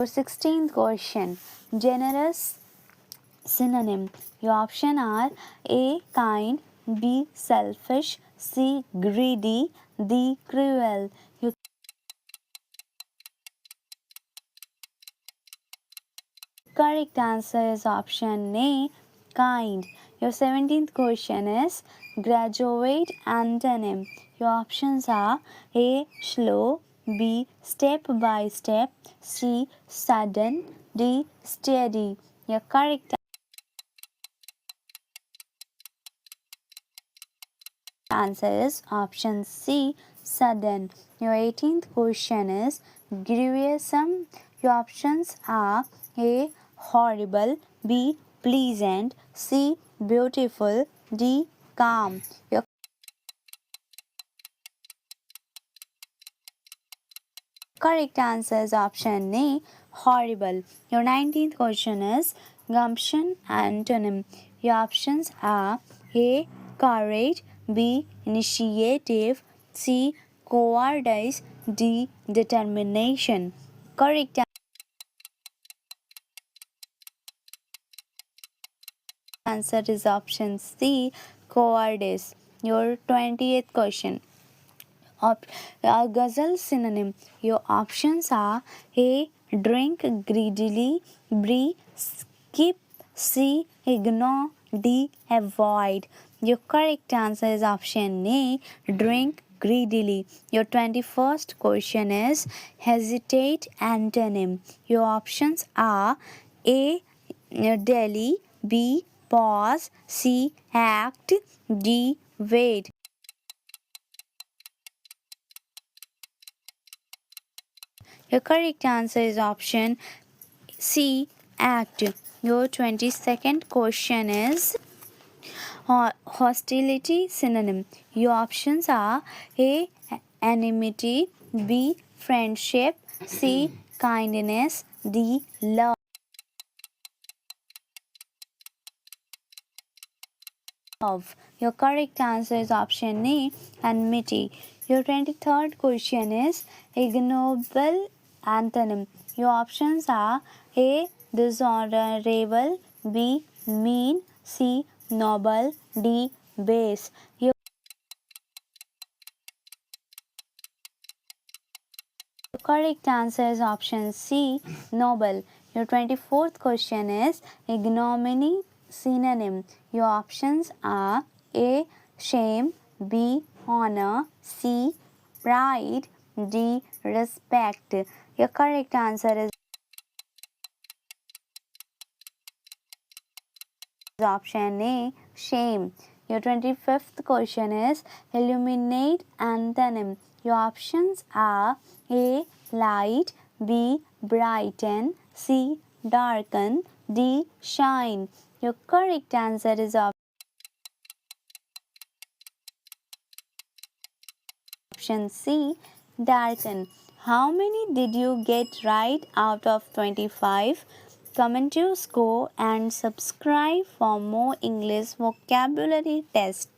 Your 16th question. Generous synonym. Your option are A. Kind, B. Selfish, C. Greedy, D. Cruel. Your correct answer is option A. Kind. Your 17th question is graduate antonym. Your options are A. Slow, B. Step by step, C. Sudden, D. Steady. Your correct answer is option C. Sudden. Your 18th question is gruesome. Your options are A. Horrible, B. Pleasant, C. Beautiful, D. Calm. Your correct answer is option A. Horrible. Your 19th question is gumption antonym. Your options are A. Courage, B. Initiative, C. Cowardice, D. Determination. Correct answer is option C. Cowardice. Your 20th question. A ghazal synonym. Your options are A. Drink greedily, B. Skip, C. Ignore, D. Avoid. Your correct answer is option A. Drink greedily. Your 21st question is hesitate antonym. Your options are A. Delhi, B. Pause, C. Act, D. Wait. Your correct answer is option C. Act. Your 22nd question is hostility synonym. Your options are A. Enmity, B. Friendship, C. Kindness, D. Love. Your correct answer is option A. Enmity. Your 23rd question is ignoble antonym. Your options are A. Dishonorable, B. Mean, C. Noble, D. Base. Your correct answer is option C. Noble. Your 24th question is ignominy synonym. Your options are A. Shame, B. Honor, C. Pride, D. Respect. Your correct answer is option A. Shame. Your 25th question is illuminate antonym. Your options are A. Light, B. Brighten, C. Darken, D. Shine. Your correct answer is option C. Darken. How many did you get right out of 25? Comment your score and subscribe for more English vocabulary tests.